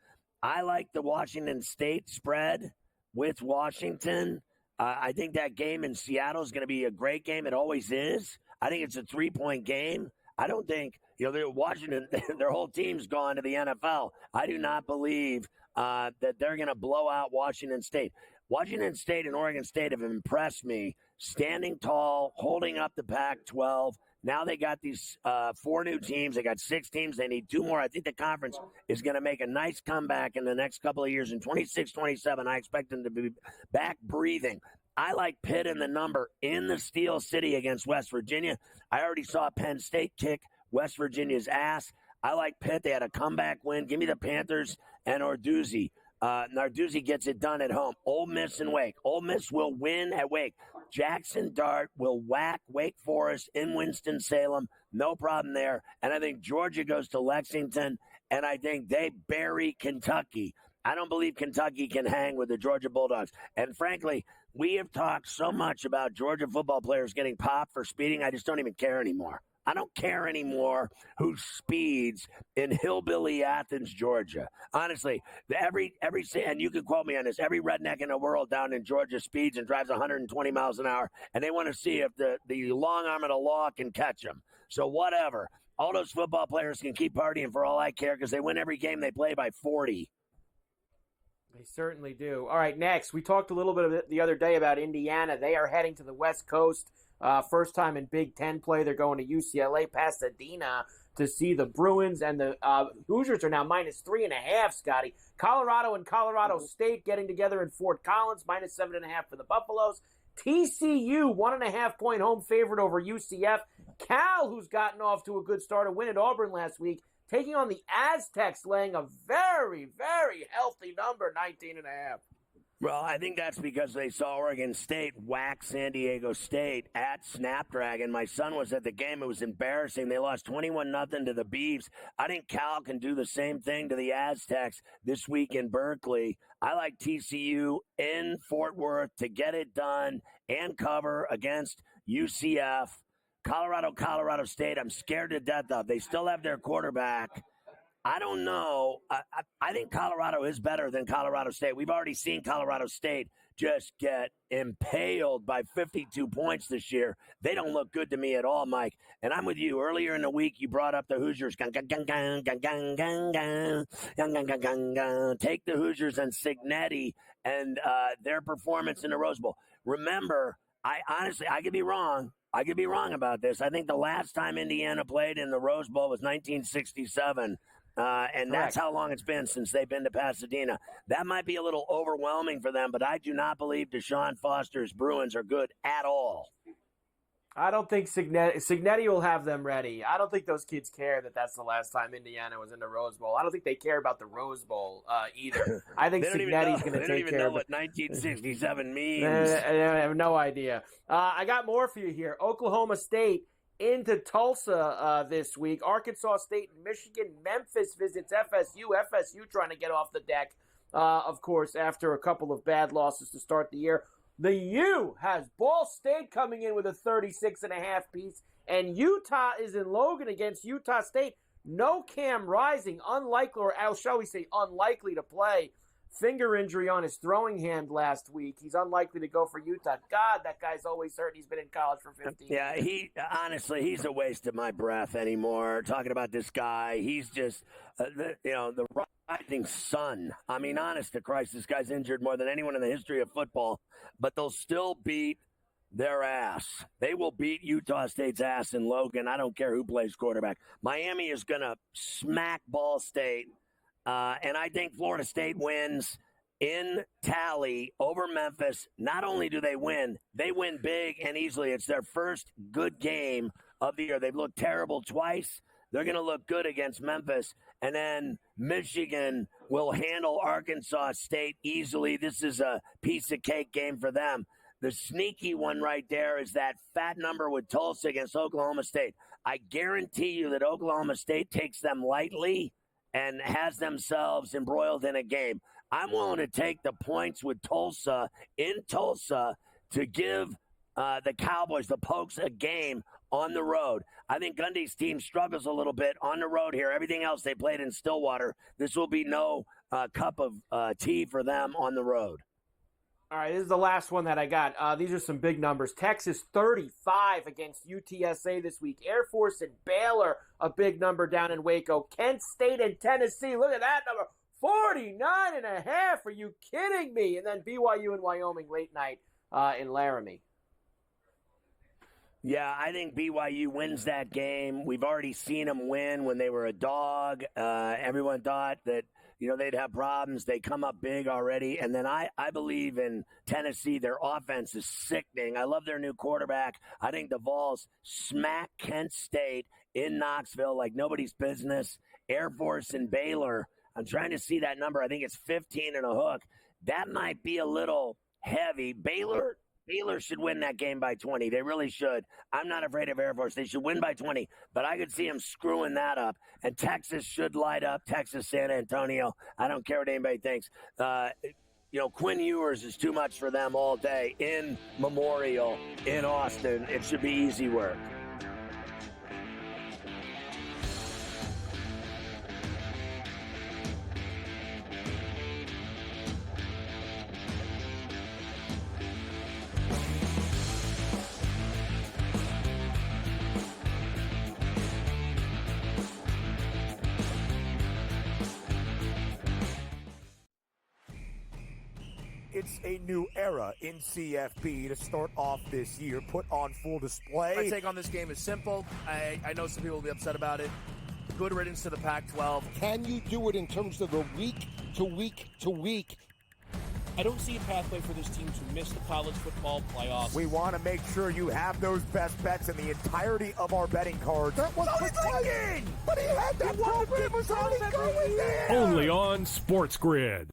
I like the Washington State spread with Washington. I think that game in Seattle is going to be a great game. It always is. I think it's a 3-point game. I don't think, Washington, their whole team's gone to the NFL. I do not believe that they're going to blow out Washington State. Washington State and Oregon State have impressed me, standing tall, holding up the Pac-12. Now they got these 4 new teams. They got 6 teams. They need 2 more. I think the conference is going to make a nice comeback in the next couple of years. In 26, 27, I expect them to be back breathing. I like Pitt in the number in the Steel City against West Virginia. I already saw Penn State kick West Virginia's ass. I like Pitt. They had a comeback win. Give me the Panthers and Narduzzi. Narduzzi gets it done at home. Ole Miss and Wake. Ole Miss will win at Wake. Jackson Dart will whack Wake Forest in Winston-Salem. No problem there. And I think Georgia goes to Lexington, and I think they bury Kentucky. I don't believe Kentucky can hang with the Georgia Bulldogs. And frankly, we have talked so much about Georgia football players getting popped for speeding. I just don't even care anymore. I don't care anymore who speeds in hillbilly Athens, Georgia. Honestly, every and you can quote me on this, every redneck in the world down in Georgia speeds and drives 120 miles an hour, and they want to see if the long arm of the law can catch them. So whatever. All those football players can keep partying for all I care because they win every game they play by 40. They certainly do. All right, next, we talked a little bit of it the other day about Indiana. They are heading to the West Coast. First time in Big Ten play. They're going to UCLA, Pasadena, to see the Bruins. And the Hoosiers are now -3.5, Scotty. Colorado and Colorado State getting together in Fort Collins, -7.5 for the Buffaloes. TCU, 1.5-point home favorite over UCF. Cal, who's gotten off to a good start, a win at Auburn last week, taking on the Aztecs, laying a very, very healthy number, 19.5. Well, I think that's because they saw Oregon State whack San Diego State at Snapdragon. My son was at the game. It was embarrassing. They lost 21-0 to the Beavs. I think Cal can do the same thing to the Aztecs this week in Berkeley. I like TCU in Fort Worth to get it done and cover against UCF. Colorado State, I'm scared to death of. They still have their quarterback. I don't know. I think Colorado is better than Colorado State. We've already seen Colorado State just get impaled by 52 points this year. They don't look good to me at all, Mike. And I'm with you. Earlier in the week, you brought up the Hoosiers. Take the Hoosiers and Cignetti and their performance in the Rose Bowl. Remember, I could be wrong. I could be wrong about this. I think the last time Indiana played in the Rose Bowl was 1967. And that's how long it's been since they've been to Pasadena. That might be a little overwhelming for them, but I do not believe Deshaun Foster's Bruins are good at all. I don't think Cignetti will have them ready. I don't think those kids care that that's the last time Indiana was in the Rose Bowl. I don't think they care about the Rose Bowl either. I think Cignetti's going to take care of it. They don't even know what 1967 means. I have no idea. I got more for you here. Oklahoma State into Tulsa this week. Arkansas State and Michigan. Memphis visits FSU. FSU trying to get off the deck, of course, after a couple of bad losses to start the year. The U has Ball State coming in with a 36.5 piece, and Utah is in Logan against Utah State. No Cam Rising, unlikely, or shall we say unlikely to play. Finger injury on his throwing hand last week. He's unlikely to go for Utah. God, that guy's always hurt. He's been in college for 15 years. Yeah, he's a waste of my breath anymore. Talking about this guy, he's just, the rising sun. I mean, honest to Christ, this guy's injured more than anyone in the history of football, but they'll still beat their ass. They will beat Utah State's ass in Logan. I don't care who plays quarterback. Miami is going to smack Ball State. And I think Florida State wins in tally over Memphis. Not only do they win big and easily. It's their first good game of the year. They've looked terrible twice. They're going to look good against Memphis. And then Michigan will handle Arkansas State easily. This is a piece of cake game for them. The sneaky one right there is that fat number with Tulsa against Oklahoma State. I guarantee you that Oklahoma State takes them lightly and has themselves embroiled in a game. I'm willing to take the points with Tulsa in Tulsa to give the Cowboys, the Pokes, a game on the road. I think Gundy's team struggles a little bit on the road here. Everything else they played in Stillwater. This will be no cup of tea for them on the road. All right, this is the last one that I got. These are some big numbers. Texas 35 against UTSA this week. Air Force and Baylor, a big number down in Waco. Kent State and Tennessee, look at that number, 49.5. Are you kidding me? And then BYU and Wyoming late night in Laramie. Yeah, I think BYU wins that game. We've already seen them win when they were a dog. Everyone thought that they'd have problems. They come up big already. And then I believe in Tennessee. Their offense is sickening. I love their new quarterback. I think the Vols smack Kent State in Knoxville like nobody's business. Air Force and Baylor. I'm trying to see that number. I think it's 15 and a hook. That might be a little heavy. Baylor should win that game by 20. They really should. I'm not afraid of Air Force. They should win by 20, but I could see them screwing that up. And Texas should light up Texas, San Antonio. I don't care what anybody thinks. Quinn Ewers is too much for them all day in Memorial, in Austin. It should be easy work. it's a new era in CFB to start off this year, put on full display. My take on this game is simple. I know some people will be upset about it. Good riddance to the Pac-12. Can you do it in terms of the week to week to week? I don't see a pathway for this team to miss the college football playoffs. We want to make sure you have those best bets in the entirety of our betting cards. That was Lincoln! But he had that program was already going there! Only on SportsGrid.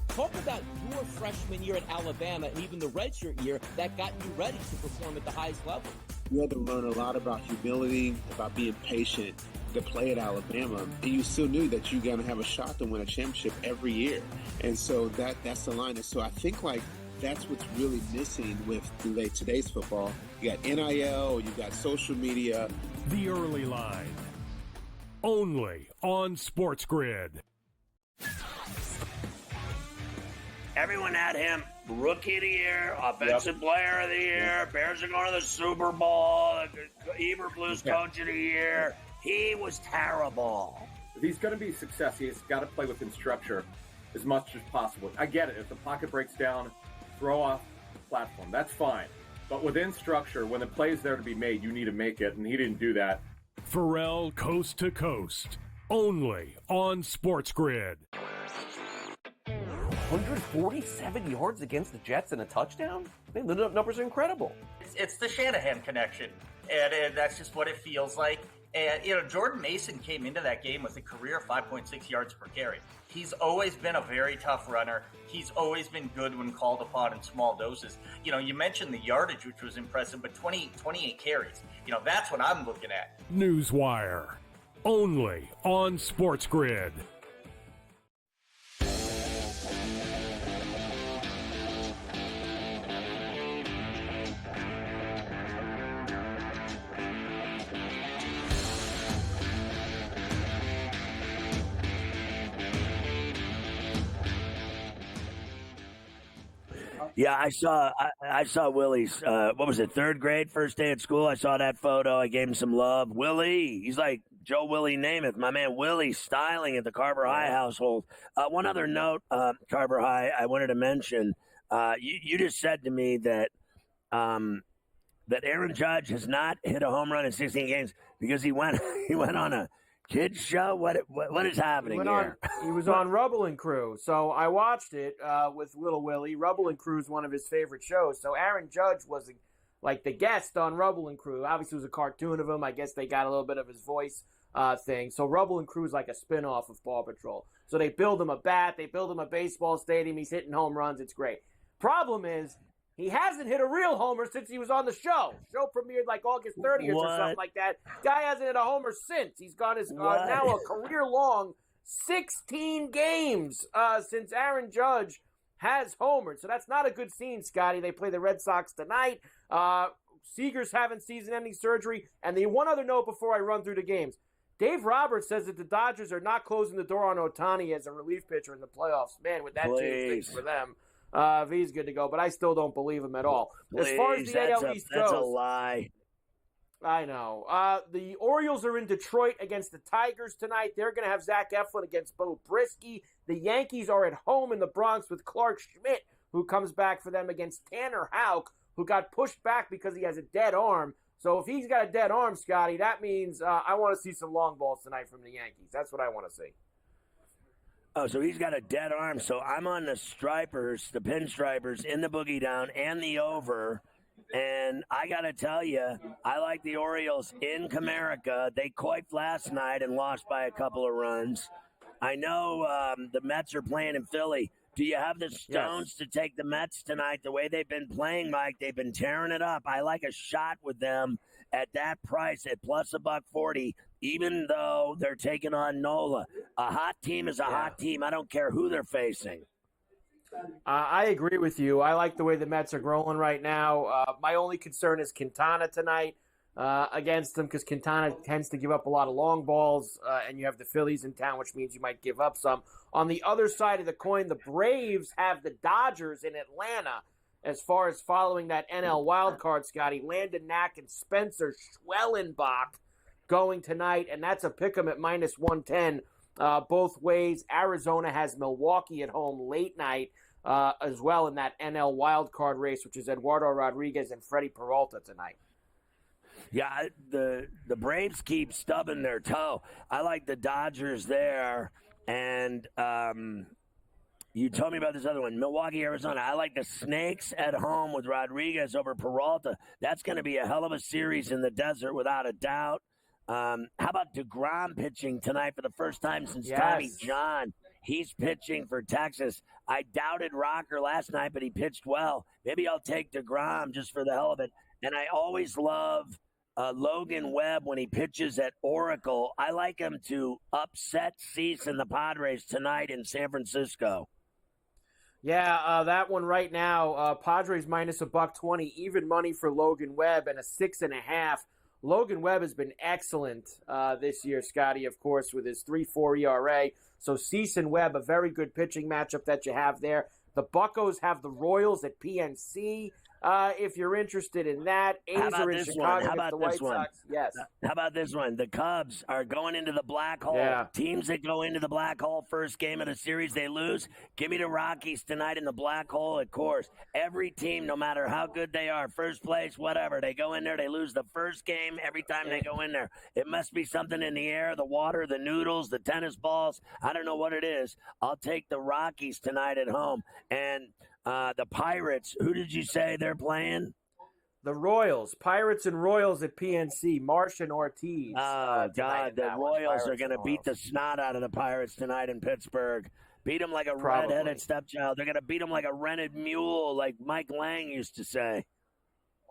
Talk about your freshman year at Alabama and even the redshirt year that got you ready to perform at the highest level. You had to learn a lot about humility, about being patient to play at Alabama. And you still knew that you're going to have a shot to win a championship every year. And so that's the line. And so I think that's what's really missing with today's football. You got NIL, you got social media. The Early Line. Only on SportsGrid. Everyone had him rookie of the year, offensive player of the year. Bears are going to the Super Bowl. Eberflus coach of the year. He was terrible. If he's going to be success, he's got to play within structure as much as possible. I get it. If the pocket breaks down, throw off the platform. That's fine. But within structure, when the play is there to be made, you need to make it, and he didn't do that. Ferrall Coast to Coast. Only on SportsGrid. 147 yards against the Jets and a touchdown? I mean, the numbers are incredible. It's the Shanahan connection, and that's just what it feels like. And, Jordan Mason came into that game with a career 5.6 yards per carry. He's always been a very tough runner. He's always been good when called upon in small doses. You mentioned the yardage, which was impressive, but 28 carries. That's what I'm looking at. Newswire. Only on SportsGrid. Yeah, I saw Willie's, what was it, third grade, first day at school? I saw that photo. I gave him some love. Willie, he's like Joe Willie Namath. My man Willie styling at the Carver High household. One other note, Carver High, I wanted to mention. You just said to me that Aaron Judge has not hit a home run in 16 games because he went on a kids show. What is happening here? He was on Rubble and Crew, so I watched it with Little Willie. Rubble and Crew is one of his favorite shows. So Aaron Judge was like the guest on Rubble and Crew. Obviously, it was a cartoon of him. I guess they got a little bit of his voice thing. So Rubble and Crew is like a spinoff of Paw Patrol. So they build him a bat, they build him a baseball stadium. He's hitting home runs. It's great. Problem is, he hasn't hit a real homer since he was on the show. Show premiered like August 30th or something like that. Guy hasn't hit a homer since. He's got his now a career-long 16 games since Aaron Judge has homered. So that's not a good scene, Scotty. They play the Red Sox tonight. Seager's having season-ending surgery. And the one other note before I run through the games. Dave Roberts says that the Dodgers are not closing the door on Ohtani as a relief pitcher in the playoffs. Man, would that change things for them? If he's good to go, but I still don't believe him at all. As far as the AL East goes, that's a lie. I know. The Orioles are in Detroit against the Tigers tonight. They're going to have Zach Eflin against Bo Brisky. The Yankees are at home in the Bronx with Clark Schmidt, who comes back for them against Tanner Houck, who got pushed back because he has a dead arm. So if he's got a dead arm, Scotty, that means I want to see some long balls tonight from the Yankees. That's what I want to see. Oh, so he's got a dead arm. So I'm on the stripers, the pinstripers in the boogie down and the over. And I got to tell you, I like the Orioles in Comerica. They coifed last night and lost by a couple of runs. I know the Mets are playing in Philly. Do you have the stones to take the Mets tonight? The way they've been playing, Mike, they've been tearing it up. I like a shot with them at that price at plus $1.40, even though they're taking on Nola. A hot team is a hot team. I don't care who they're facing. I agree with you. I like the way the Mets are growing right now. My only concern is Quintana tonight against them because Quintana tends to give up a lot of long balls, and you have the Phillies in town, which means you might give up some. On the other side of the coin, the Braves have the Dodgers in Atlanta as far as following that NL wildcard, Scotty. Landon Knack and Spencer Schwellenbach going tonight, and that's a pick 'em at minus 110 both ways. Arizona has Milwaukee at home late night as well in that NL wildcard race, which is Eduardo Rodriguez and Freddie Peralta tonight. Yeah, the Braves keep stubbing their toe. I like the Dodgers there, and you told me about this other one, Milwaukee, Arizona. I like the Snakes at home with Rodriguez over Peralta. That's going to be a hell of a series in the desert without a doubt. How about DeGrom pitching tonight for the first time since Tommy John? He's pitching for Texas. I doubted Rocker last night, but he pitched well. Maybe I'll take DeGrom just for the hell of it. And I always love Logan Webb when he pitches at Oracle. I like him to upset Cease and the Padres tonight in San Francisco. Yeah, that one right now, Padres minus $120, even money for Logan Webb, and a 6.5. Logan Webb has been excellent this year, Scotty, of course, with his 3.4 ERA. So Cease and Webb, a very good pitching matchup that you have there. The Buccos have the Royals at PNC. If you're interested in that, A's are in Chicago with the White Sox. Yes. How about this one? The Cubs are going into the black hole. Yeah. Teams that go into the black hole first game of the series, they lose. Give me the Rockies tonight in the black hole at course. Every team, no matter how good they are, first place, whatever, they go in there, they lose the first game every time they go in there. It must be something in the air, the water, the noodles, the tennis balls. I don't know what it is. I'll take the Rockies tonight at home. And the Pirates, who did you say they're playing? The Royals. Pirates and Royals at PNC. Marsh and Ortiz. Oh, God. The Royals are going to beat the snot out of the Pirates tonight in Pittsburgh. Beat them like a redheaded stepchild. They're going to beat them like a rented mule, like Mike Lang used to say.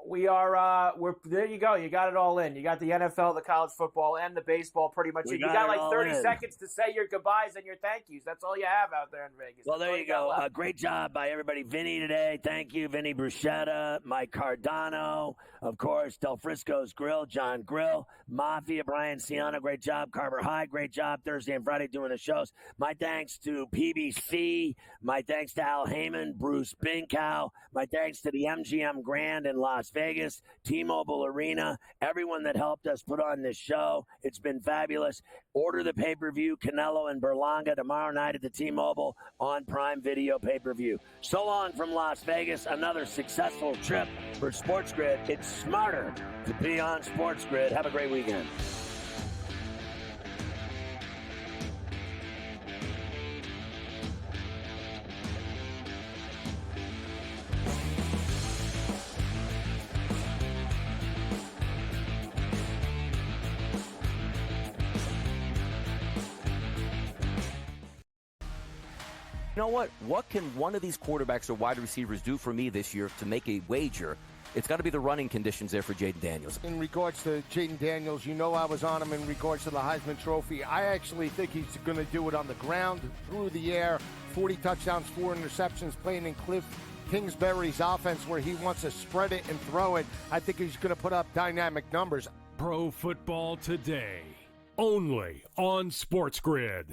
We are, there you go. You got it all in. You got the NFL, the college football, and the baseball pretty much. You got like 30 seconds to say your goodbyes and your thank yous. That's all you have out there in Vegas. Well, there you go. Great job by everybody. Vinny today. Thank you, Vinny Bruschetta, Mike Cardano, of course, Del Frisco's Grill, John Grill, Mafia, Brian Ciano. Great job. Carver High. Great job Thursday and Friday doing the shows. My thanks to PBC. My thanks to Al Heyman, Bruce Binkow. My thanks to the MGM Grand in Las Vegas, T-Mobile Arena, everyone that helped us put on this show. It's been fabulous. Order the pay-per-view, Canelo and Berlanga, tomorrow night at the T-Mobile on Prime Video pay-per-view. So long from Las Vegas. Another successful trip for SportsGrid. It's smarter to be on SportsGrid. Have a great weekend. You know what? What can one of these quarterbacks or wide receivers do for me this year to make a wager? It's got to be the running conditions there for Jaden Daniels. In regards to Jaden Daniels, you know I was on him in regards to the Heisman Trophy. I actually think he's going to do it on the ground, through the air, 40 touchdowns, 4 interceptions, playing in Cliff Kingsbury's offense where he wants to spread it and throw it. I think he's going to put up dynamic numbers. Pro Football Today, only on SportsGrid.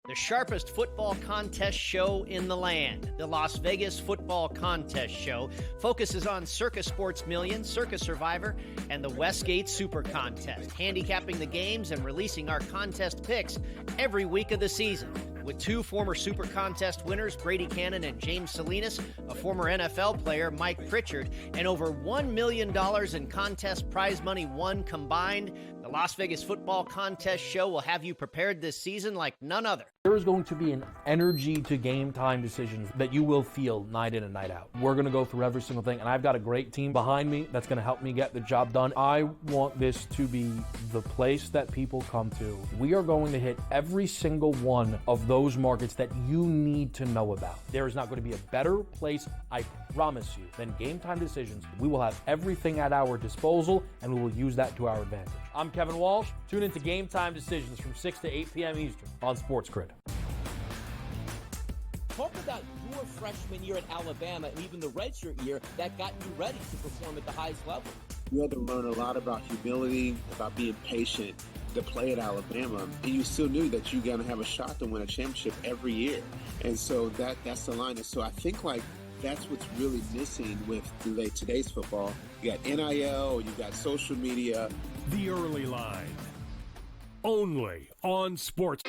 The sharpest football contest show in the land, the Las Vegas Football Contest Show, focuses on Circus Sports Million, Circus Survivor, and the Westgate Super Contest, handicapping the games and releasing our contest picks every week of the season. With 2 former Super Contest winners, Brady Cannon and James Salinas, a former NFL player, Mike Pritchard, and over $1 million in contest prize money won combined, the Las Vegas Football Contest Show will have you prepared this season like none other. There is going to be an energy to game time decisions that you will feel night in and night out. We're going to go through every single thing, and I've got a great team behind me that's going to help me get the job done. I want this to be the place that people come to. We are going to hit every single one of those markets that you need to know about. There is not going to be a better place, I promise you, than Game Time Decisions. We will have everything at our disposal, and we will use that to our advantage. I'm Kevin Walsh. Tune into Game Time Decisions from 6 to 8 p.m. Eastern on SportsGrid. Talk about your freshman year at Alabama and even the redshirt year that got you ready to perform at the highest level. You had to learn a lot about humility, about being patient to play at Alabama, and you still knew that you're going to have a shot to win a championship every year. And so that's the line. And so I think that's what's really missing with today's football. You got NIL, you got social media. The Early Line, only on Sports.